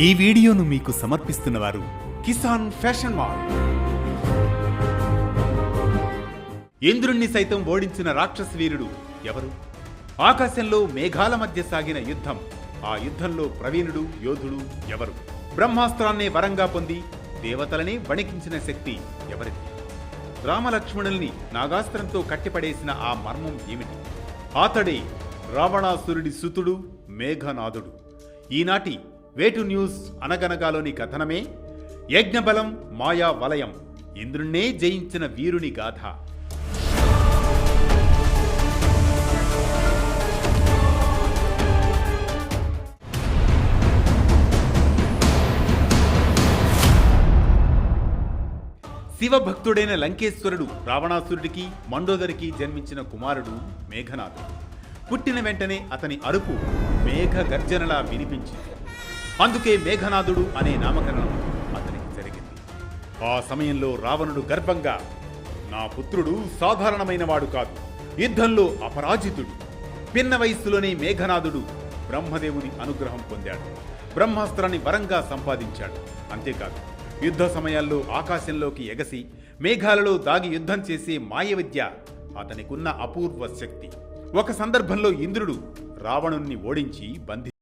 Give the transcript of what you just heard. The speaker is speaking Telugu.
ఈ వీడియోను మీకు సమర్పిస్తున్నవారు కిసాన్ ఫ్యాషన్ మాల్. ఇంద్రుణ్ణి సైతం ఓడించిన రాక్షస వీరుడు ఎవరు? ఆకాశంలో మేఘాల మధ్య సాగిన యుద్ధం. ఆ యుద్ధంలో ప్రవీణుడు యోధుడు ఎవరు? బ్రహ్మాస్త్రాన్నే వరంగా పొంది దేవతలనే వణికించిన శక్తి ఎవరిది? రామలక్ష్మణుల్ని నాగాస్త్రంతో కట్టిపడేసిన ఆ మర్మం ఏమిటి? అతడే రావణాసురుడి సుతుడు మేఘనాథుడు. ఈనాటి వేటు న్యూస్ అనగనగాలోని కథనమే యజ్ఞబలం మాయా వలయం, ఇంద్రుణ్ణే జయించిన వీరుని గాథ. శివభక్తుడైన లంకేశ్వరుడు రావణాసురుడికి మండోదరికి జన్మించిన కుమారుడు మేఘనాథుడు. పుట్టిన వెంటనే అతని అరుపు మేఘ గర్జనలా వినిపించింది. అందుకే మేఘనాథుడు అనే నామకరణం అతనికి జరిగింది. ఆ సమయంలో రావణుడు గర్వంగా, నా పుత్రుడు సాధారణమైన వాడు కాదు, యుద్ధంలో అపరాజితుడు. పిన్న వయస్సులోనే మేఘనాథుడు బ్రహ్మదేవుని అనుగ్రహం పొందాడు. బ్రహ్మాస్త్రాన్ని వరంగా సంపాదించాడు. అంతేకాదు, యుద్ధ సమయాల్లో ఆకాశంలోకి ఎగసి మేఘాలలో దాగి యుద్ధం చేసే మాయ విద్య అతనికున్న అపూర్వ శక్తి. ఒక సందర్భంలో ఇంద్రుడు రావణుణ్ణి ఓడించి బంధి